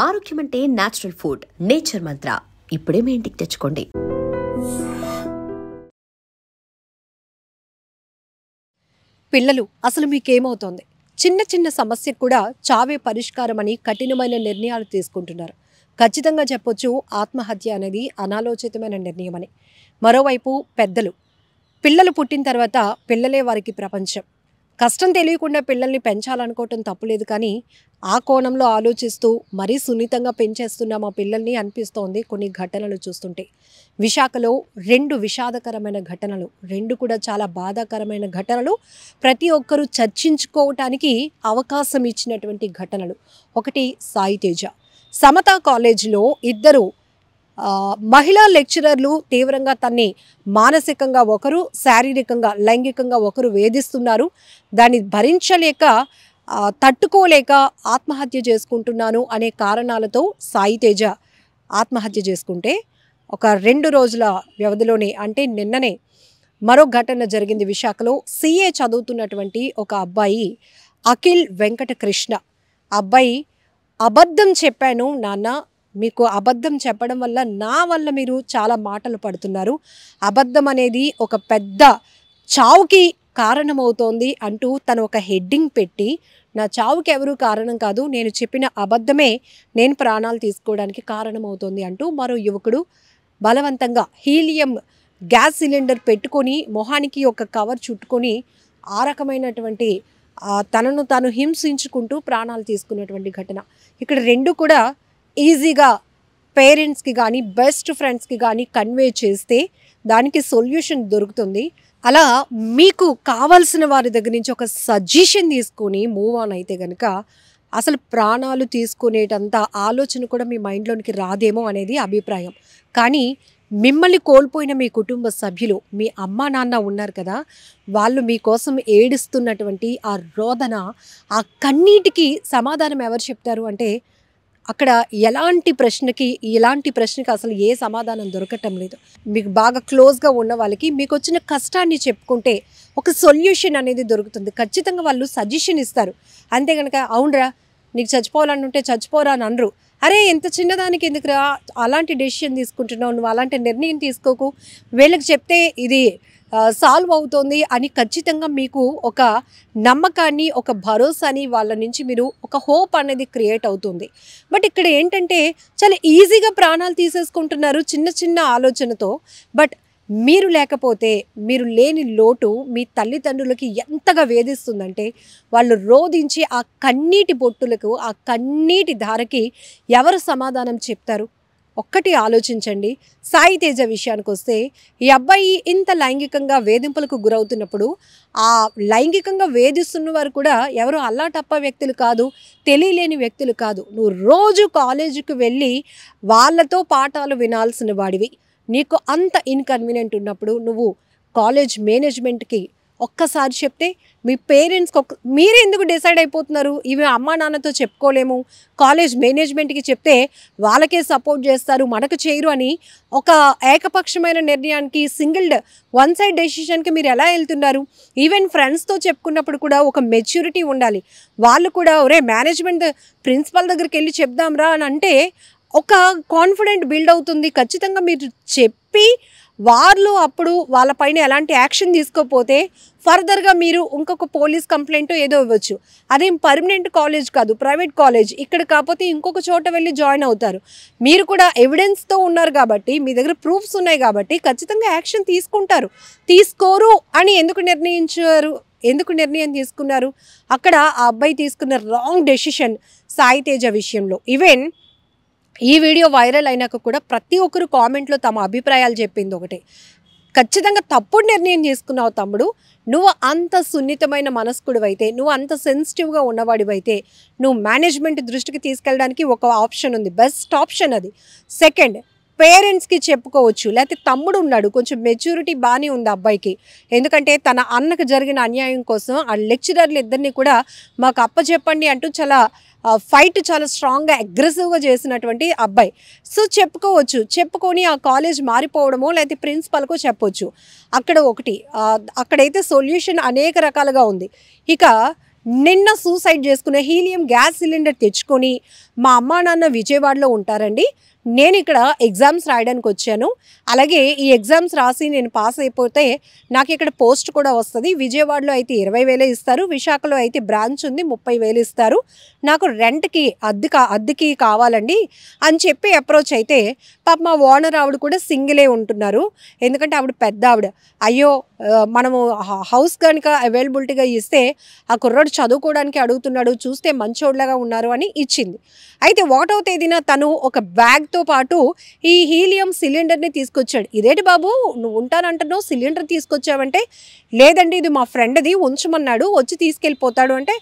ఆరోగ్యం అంటే natural food. Nature మంత్ర ఇప్పుడే మీ ఇంటికి తెచ్చుకోండి. పిల్లలు అసలు మీకేమవుతోంది? చిన్న చిన్న సమస్యకు కూడా చావే పరిష్కారం అని కఠినమైన నిర్ణయాలు తీసుకుంటున్నారు. ఖచ్చితంగా చెప్పొచ్చు, ఆత్మహత్య అనేది అనాలోచితమైన నిర్ణయం అని. మరోవైపు పిల్లలు పుట్టిన తర్వాత పిల్లలే వారికి ప్రపంచం. కష్టం తెలియకుండా పిల్లల్ని పెంచాలనుకోవటం తప్పులేదు, కానీ ఆ కోణంలో ఆలోచిస్తూ మరీ సున్నితంగా పెంచేస్తున్నాం ఆ పిల్లల్ని అనిపిస్తోంది కొన్ని ఘటనలు చూస్తుంటే. విశాఖలో 2 విషాదకరమైన ఘటనలు, 2 కూడా చాలా బాధాకరమైన ఘటనలు, ప్రతి ఒక్కరూ చర్చించుకోవటానికి అవకాశం ఇచ్చినటువంటి ఘటనలు. ఒకటి సాయి తేజ. సమతా కాలేజీలో 2 మహిళా లెక్చరర్లు తీవ్రంగా తన్ని మానసికంగా ఒకరు, శారీరకంగా లైంగికంగా ఒకరు వేధిస్తున్నారు. దాన్ని భరించలేక తట్టుకోలేక ఆత్మహత్య చేసుకుంటున్నాను అనే కారణాలతో సాయి తేజ ఆత్మహత్య చేసుకుంటే, ఒక 2 రోజుల వ్యవధిలోనే అంటే నిన్ననే మరో ఘటన జరిగింది. విశాఖలో CA చదువుతున్నటువంటి ఒక అబ్బాయి అఖిల్ వెంకటకృష్ణ అబ్బాయి, అబద్ధం చెప్పాను నాన్న, మీకు అబద్ధం చెప్పడం వల్ల నా వల్ల మీరు చాలా మాటలు పడుతున్నారు, అబద్ధం అనేది ఒక పెద్ద చావుకి కారణమవుతోంది అంటూ తను ఒక హెడ్డింగ్ పెట్టి, నా చావుకి ఎవరూ కారణం కాదు, నేను చెప్పిన అబద్ధమే నేను ప్రాణాలు తీసుకోవడానికి కారణమవుతోంది అంటూ మరో యువకుడు బలవంతంగా హీలియం గ్యాస్ సిలిండర్ పెట్టుకొని మొహానికి ఒక కవర్ చుట్టుకొని ఆ రకమైనటువంటి తనను తాను హింసించుకుంటూ ప్రాణాలు తీసుకున్నటువంటి ఘటన. ఇక్కడ 2 కూడా ఈజీగా పేరెంట్స్కి కానీ బెస్ట్ ఫ్రెండ్స్కి కానీ కన్వే చేస్తే దానికి సొల్యూషన్ దొరుకుతుంది. అలా మీకు కావాల్సిన వారి దగ్గర నుంచి ఒక సజెషన్ తీసుకొని మూవ్ ఆన్ అయితే కనుక అసలు ప్రాణాలు తీసుకునేటంత ఆలోచన కూడా మీ మైండ్లోనికి రాదేమో అనేది అభిప్రాయం. కానీ మిమ్మల్ని కోల్పోయిన మీ కుటుంబ సభ్యులు, మీ అమ్మా నాన్న ఉన్నారు కదా, వాళ్ళు మీకోసం ఏడుస్తున్నటువంటి ఆ రోదన, ఆ కన్నీటికి సమాధానం ఎవరు చెప్తారు అంటే, అక్కడ ఇలాంటి ప్రశ్నకి అసలు ఏ సమాధానం దొరకటం లేదు. మీకు బాగా క్లోజ్గా ఉన్న వాళ్ళకి మీకు వచ్చిన కష్టాన్ని చెప్పుకుంటే ఒక సొల్యూషన్ అనేది దొరుకుతుంది. ఖచ్చితంగా వాళ్ళు సజెషన్ ఇస్తారు. అంతే కనుక అవునరా నీకు చచ్చిపోవాలనుంటే చచ్చిపోరా అని అనరు. అరే ఎంత చిన్నదానికి ఎందుకురా అలాంటి డెసిషన్ తీసుకుంటున్నావు, నువ్వు అలాంటి నిర్ణయం తీసుకోకు, వీళ్ళకి చెప్తే ఇది సాల్వ్ అవుతుంది అని ఖచ్చితంగా మీకు ఒక నమ్మకాన్ని, ఒక భరోసాని వాళ్ళ నుంచి మీరు ఒక హోప్ అనేది క్రియేట్ అవుతుంది. బట్ ఇక్కడ ఏంటంటే చాలా ఈజీగా ప్రాణాలు తీసేసుకుంటున్నారు చిన్న చిన్న ఆలోచనతో. బట్ మీరు లేకపోతే, మీరు లేని లోటు మీ తల్లిదండ్రులకి ఎంతగా వేధిస్తుందంటే, వాళ్ళు రోధించి ఆ కన్నీటి బొట్టులకు, ఆ కన్నీటి ధారకి ఎవరు సమాధానం చెప్తారు? ఒక్కటి ఆలోచించండి. సాయి తేజ విషయానికి వస్తే, ఈ అబ్బాయి ఇంత లైంగికంగా వేధింపులకు గురవుతున్నప్పుడు ఆ లైంగికంగా వేధిస్తున్న వారు కూడా ఎవరు అల్లాటప్ప వ్యక్తులు కాదు, తెలియలేని వ్యక్తులు కాదు. నువ్వు రోజు కాలేజీకి వెళ్ళి వాళ్ళతో పాఠాలు వినాల్సిన వాడివి. నీకు అంత ఇన్కన్వీనియంట్ ఉన్నప్పుడు నువ్వు కాలేజ్ మేనేజ్మెంట్కి ఒక్కసారి చెప్తే, మీ పేరెంట్స్కి మీరే ఎందుకు డిసైడ్ అయిపోతున్నారు? ఇవి అమ్మా నాన్నతో చెప్పుకోలేము, కాలేజ్ మేనేజ్మెంట్కి చెప్తే వాళ్ళకే సపోర్ట్ చేస్తారు, మనకు చేయరు అని ఒక ఏకపక్షమైన నిర్ణయానికి, వన్ సైడ్ డెసిషన్కి మీరు ఎలా వెళ్తున్నారు? ఈవెన్ ఫ్రెండ్స్తో చెప్పుకున్నప్పుడు కూడా ఒక మెచ్యూరిటీ ఉండాలి. వాళ్ళు కూడా ఒరే మేనేజ్మెంట్ ప్రిన్సిపల్ దగ్గరికి వెళ్ళి చెప్దాంరా అని అంటే ఒక కాన్ఫిడెంట్ బిల్డ్ అవుతుంది. ఖచ్చితంగా మీరు చెప్పి వాళ్ళు అప్పుడు వాళ్ళపైన ఎలాంటి యాక్షన్ తీసుకోకపోతే ఫర్దర్గా మీరు ఇంకొక పోలీస్ కంప్లైంట్ ఏదో ఇవ్వచ్చు. అదేం పర్మనెంట్ కాలేజ్ కాదు, ప్రైవేట్ కాలేజ్. ఇక్కడ కాకపోతే ఇంకొక చోట వెళ్ళి జాయిన్ అవుతారు. మీరు కూడా ఎవిడెన్స్తో ఉన్నారు కాబట్టి, మీ దగ్గర ప్రూఫ్స్ ఉన్నాయి కాబట్టి ఖచ్చితంగా యాక్షన్ తీసుకుంటారు. తీసుకోరు అని ఎందుకు నిర్ణయం తీసుకున్నారు? అక్కడ ఆ అబ్బాయి తీసుకున్న రాంగ్ డెసిషన్ సాయి తేజ విషయంలో. ఈవెన్ ఈ వీడియో వైరల్ అయినాక కూడా ప్రతి ఒక్కరు కామెంట్లో తమ అభిప్రాయాలు చెప్పింది ఒకటే, ఖచ్చితంగా తప్పుడు నిర్ణయం తీసుకున్నావు తమ్ముడు, నువ్వు అంత సున్నితమైన మనస్కుడివైతే, నువ్వు అంత సెన్సిటివ్గా ఉన్నవాడివైతే నువ్వు మేనేజ్మెంట్ దృష్టికి తీసుకెళ్ళడానికి ఒక ఆప్షన్ ఉంది, బెస్ట్ ఆప్షన్ అది. సెకండ్, పేరెంట్స్కి చెప్పుకోవచ్చు. లేకపోతే తమ్ముడు ఉన్నాడు, కొంచెం మెచ్యూరిటీ బాగానే ఉంది అబ్బాయికి, ఎందుకంటే తన అన్నకు జరిగిన అన్యాయం కోసం ఆ లెక్చరర్లు ఇద్దరిని కూడా మాకు అప్పచెప్పండి అంటూ ఫైట్ చాలా స్ట్రాంగ్గా అగ్రెసివ్గా చేసినటువంటి అబ్బాయి. సో చెప్పుకోవచ్చు, చెప్పుకొని ఆ కాలేజ్ మారిపోవడమో లేకపోతే ప్రిన్సిపల్కో చెప్పొచ్చు. అక్కడైతే సొల్యూషన్ అనేక రకాలుగా ఉంది. ఇక నిన్న సూసైడ్ చేసుకునే హీలియం గ్యాస్ సిలిండర్ తెచ్చుకొని మా అమ్మా నాన్న విజయవాడలో ఉంటారండి, నేను ఇక్కడ ఎగ్జామ్స్ రాయడానికి వచ్చాను, అలాగే ఈ ఎగ్జామ్స్ రాసి నేను పాస్ అయిపోతే నాకు ఇక్కడ పోస్ట్ కూడా వస్తుంది, విజయవాడలో అయితే 20,000 ఇస్తారు, విశాఖలో అయితే బ్రాంచ్ ఉంది 30,000 ఇస్తారు, నాకు రెంట్కి అద్దెకి కావాలండి అని చెప్పి అప్రోచ్ అయితే పాప మా ఓనర్ ఆవిడ కూడా సింగిలే ఉంటున్నారు, ఎందుకంటే ఆవిడ పెద్ద ఆవిడ. అయ్యో మనము హౌస్ కనుక అవైలబిలిటీగా ఇస్తే ఆ కుర్రాడు చదువుకోవడానికి అడుగుతున్నాడు, చూస్తే మంచోళ్ళగా ఉన్నారు అని ఇచ్చింది. అయితే 1వ తేదీన తను ఒక బ్యాగ్తో పాటు ఈ హీలియం సిలిండర్ని తీసుకొచ్చాడు. ఇదేంటి బాబు నువ్వు ఉంటానంటున్నావు, సిలిండర్ తీసుకొచ్చావంటే, లేదండి ఇది మా ఫ్రెండ్ది ఉంచమన్నాడు, వచ్చి తీసుకెళ్ళిపోతాడు అంటే,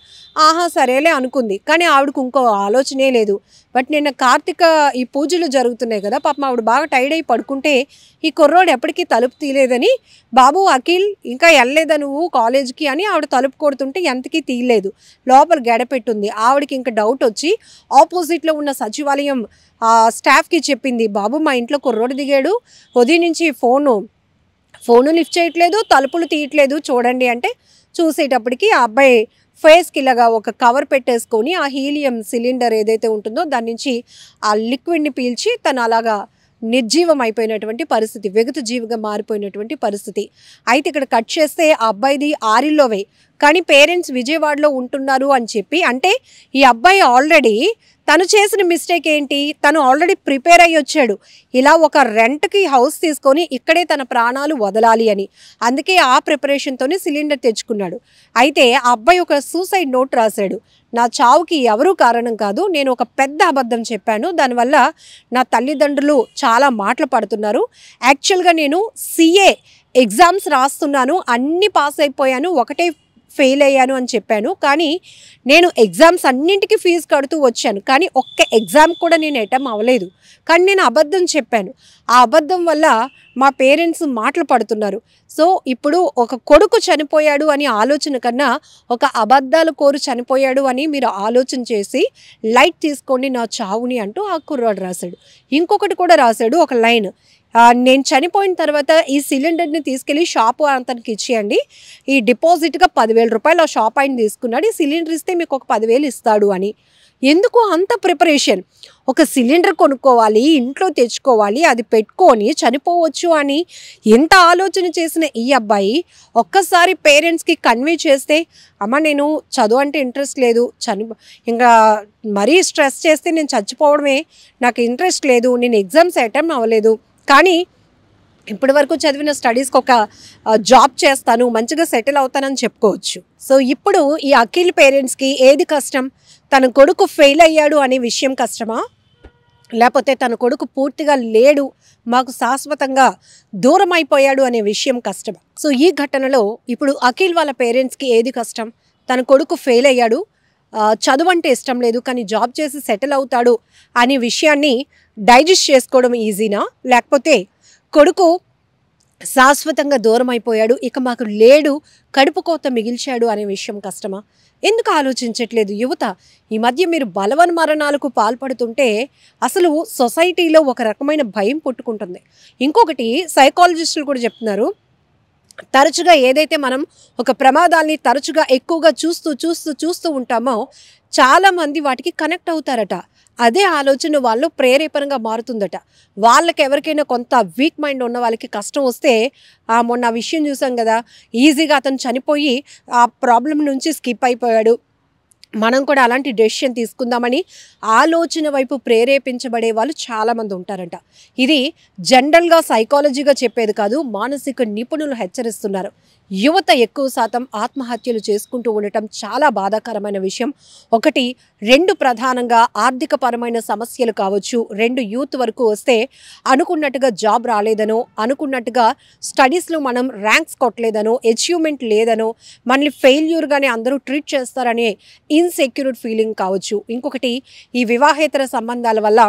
ఆహా సరేలే అనుకుంది. కానీ ఆవిడకు ఇంకో ఆలోచనే లేదు. బట్ నిన్న కార్తీక ఈ పూజలు జరుగుతున్నాయి కదా, పాపం ఆవిడ బాగా టైర్డ్ అయి పడుకుంటే ఈ కుర్రోడు ఎప్పటికీ తలుపు తీయలేదని, బాబు అఖిల్ ఇంకా వెళ్ళలేదా నువ్వు కాలేజ్కి అని ఆవిడ తలుపు కొడుతుంటే ఎంతకీ తీయలేదు, లోపల గడపెట్టుంది. ఆవిడకి ఇంకా డౌట్ వచ్చి ఆపోజిట్లో ఉన్న సచివాలయం స్టాఫ్కి చెప్పింది, బాబు మా ఇంట్లో కుర్రోడు దిగాడు, ఉదయం నుంచి ఫోను లిఫ్ట్ చేయట్లేదు, తలుపులు తీయట్లేదు చూడండి అంటే, చూసేటప్పటికి ఆ అబ్బాయి ఫేస్కి ఇలాగా ఒక కవర్ పెట్టేసుకొని ఆ హీలియం సిలిండర్ ఏదైతే ఉంటుందో దాని నుంచి ఆ లిక్విడ్ని పీల్చి తను అలాగా నిర్జీవం అయిపోయినటువంటి పరిస్థితి, వెగుతు జీవిగా మారిపోయినటువంటి పరిస్థితి. అయితే ఇక్కడ కట్ చేస్తే ఆ అబ్బాయిది ఆరిల్లోవే, కానీ పేరెంట్స్ విజయవాడలో ఉంటున్నారు అని చెప్పి, అంటే ఈ అబ్బాయి ఆల్రెడీ తను చేసిన మిస్టేక్ ఏంటి, తను ఆల్రెడీ ప్రిపేర్ అయ్యి వచ్చాడు ఇలా ఒక రెంట్కి హౌస్ తీసుకొని ఇక్కడే తన ప్రాణాలు వదలాలి అని, అందుకే ఆ ప్రిపరేషన్తోనే సిలిండర్ తెచ్చుకున్నాడు. అయితే ఆ అబ్బాయి ఒక సూసైడ్ నోట్ రాశాడు, నా చావుకి ఎవరూ కారణం కాదు, నేను ఒక పెద్ద అబద్ధం చెప్పాను, దానివల్ల నా తల్లిదండ్రులు చాలా మాటలు పడుతున్నారు, యాక్చువల్గా నేను CA ఎగ్జామ్స్ రాస్తున్నాను, అన్నీ పాస్ అయిపోయాను, ఒకటే ఫెయిల్ అయ్యాను అని చెప్పాను, కానీ నేను ఎగ్జామ్స్ అన్నింటికి ఫీజు కడుతూ వచ్చాను, కానీ ఒక్క ఎగ్జామ్ కూడా నేను అటెంప్ట్ అవ్వలేదు, కానీ నేను అబద్ధం చెప్పాను, ఆ అబద్ధం వల్ల మా పేరెంట్స్ మాటలు పడుతున్నారు. సో ఇప్పుడు ఒక కొడుకు చనిపోయాడు అని ఆలోచన కన్నా ఒక అబద్ధాలు కోరు చనిపోయాడు అని మీరు ఆలోచన చేసి లైట్ తీసుకోండి నా చావుని అంటూ ఆ కుర్రాడు రాశాడు. ఇంకొకటి కూడా రాశాడు ఒక లైన్, నేను చనిపోయిన తర్వాత ఈ సిలిండర్ని తీసుకెళ్ళి షాపు అతనికి ఇచ్చేయండి, ఈ డిపాజిట్గా 10,000 రూపాయలు ఆ షాప్ ఆయన తీసుకున్నాడు, ఈ సిలిండర్ ఇస్తే మీకు ఒక 10,000 ఇస్తాడు అని. ఎందుకు అంత ప్రిపరేషన్, ఒక సిలిండర్ కొనుక్కోవాలి, ఇంట్లో తెచ్చుకోవాలి, అది పెట్టుకొని చనిపోవచ్చు అని ఎంత ఆలోచన చేసిన ఈ అబ్బాయి ఒక్కసారి పేరెంట్స్కి కన్వే చేస్తే, అమ్మ నేను చదువు అంటే ఇంట్రెస్ట్ లేదు, ఇంకా మరీ స్ట్రెస్ చేస్తే నేను చచ్చిపోవడమే నాకు ఇంట్రెస్ట్ లేదు, నేను ఎగ్జామ్స్ అటెంప్ట్ అవ్వలేదు, కానీ ఇప్పటి వరకు చదివిన స్టడీస్కి ఒక జాబ్ చేస్తాను, మంచిగా సెటిల్ అవుతానని చెప్పుకోవచ్చు. సో ఇప్పుడు ఈ అఖిల్ పేరెంట్స్కి ఏది కష్టం, తన కొడుకు ఫెయిల్ అయ్యాడు అనే విషయం కష్టమా, లేకపోతే తన కొడుకు పూర్తిగా లేడు మాకు శాశ్వతంగా దూరం అయిపోయాడు అనే విషయం కష్టమా? సో ఈ ఘటనలో ఇప్పుడు అఖిల్ వాళ్ళ పేరెంట్స్కి ఏది కష్టం, తన కొడుకు ఫెయిల్ అయ్యాడు, చదువు అంటే ఇష్టం లేదు కానీ జాబ్ చేసి సెటిల్ అవుతాడు అనే విషయాన్ని డైజెస్ట్ చేసుకోవడం ఈజీనా, లేకపోతే కొడుకు శాశ్వతంగా దూరం అయిపోయాడు ఇక మాకు లేడు కడుపు కోత మిగిల్చాడు అనే విషయం కష్టమా? ఎందుకు ఆలోచించట్లేదు యువత? ఈ మధ్య మీరు బలవన్ మరణాలకు పాల్పడుతుంటే అసలు సొసైటీలో ఒక రకమైన భయం పుట్టుకుంటుంది. ఇంకొకటి సైకాలజిస్టులు కూడా చెప్తున్నారు, తరచుగా ఏదైతే మనం ఒక ప్రమాదాల్ని తరచుగా ఎక్కువగా చూస్తూ ఉంటామో చాలామంది వాటికి కనెక్ట్ అవుతారట. అదే ఆలోచన వాళ్ళు ప్రేరేపణగా మారుతుందట. వాళ్ళకి ఎవరికైనా కొంత వీక్ మైండ్ ఉన్న వాళ్ళకి కష్టం వస్తే, మొన్న ఆ విషయం చూసాం కదా, ఈజీగా అతను చనిపోయి ఆ ప్రాబ్లం నుంచి స్కిప్ అయిపోయాడు, మనం కూడా అలాంటి డెసిషన్ తీసుకుందామని ఆలోచన వైపు ప్రేరేపించబడే వాళ్ళు చాలామంది ఉంటారంట. ఇది జనరల్గా సైకాలజీగా చెప్పేది కాదు, మానసిక నిపుణులు హెచ్చరిస్తున్నారు. యువత ఎక్కువ శాతం ఆత్మహత్యలు చేసుకుంటూ ఉండటం చాలా బాధాకరమైన విషయం. 1, 2 ప్రధానంగా ఆర్థికపరమైన సమస్యలు కావచ్చు. 2 యూత్ వరకు వస్తే అనుకున్నట్టుగా జాబ్ రాలేదనో, అనుకున్నట్టుగా స్టడీస్లో మనం ర్యాంక్స్ కొట్టలేదనో, అచీవ్మెంట్ లేదనో, మనల్ని ఫెయిల్యూర్గానే అందరూ ట్రీట్ చేస్తారనే ఇన్సెక్యూర్డ్ ఫీలింగ్ కావచ్చు. ఇంకొకటి ఈ వివాహేతర సంబంధాల వల్ల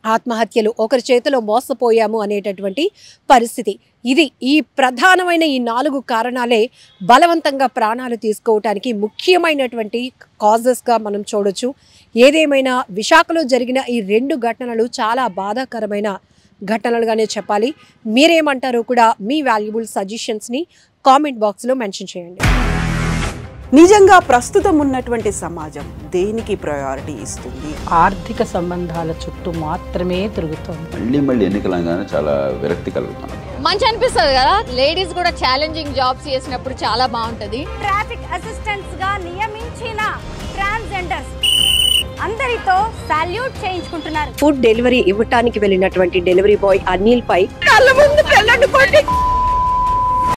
ఆత్మహత్యలు, ఒకరి చేతిలో మోసపోయాము అనేటటువంటి పరిస్థితి. ఈ ప్రధానమైన ఈ 4 కారణాలే బలవంతంగా ప్రాణాలు తీసుకోవటానికి ముఖ్యమైనటువంటి కాజెస్గా మనం చూడొచ్చు. ఏదేమైనా విశాఖలో జరిగిన ఈ 2 ఘటనలు చాలా బాధాకరమైన ఘటనలుగానే చెప్పాలి. మీరేమంటారో కూడా మీ వాల్యుబుల్ సజెషన్స్ని కామెంట్ బాక్స్లో మెన్షన్ చేయండి. నిజంగా ప్రస్తుతం ఉన్నటువంటి సమాజం దేనికి ప్రయారిటీ ఇస్తుంది? ఆర్థిక సంబంధాల చుట్టూ మాత్రమే తిరుగుతోంది. మళ్ళీ ఎన్నికలంగానే చాలా విరక్తి కలుగుతుంది. మంచి అనిపిస్తుంది కదా, లేడీస్ కూడా ఛాలెంజింగ్ జాబ్స్ చేసినప్పుడు చాలా బాగుంటది. ట్రాఫిక్ అసిస్టెంట్స్ గా నియమించిన ట్రాన్స్జెండర్స్ అందరితో సాల్యూట్ చేయించుకుంటున్నారు. ఫుడ్ డెలివరీ ఇవ్వటానికి వెళ్ళినటువంటి డెలివరీ బాయ్ అనిల్ పై కళ్ళ ముందు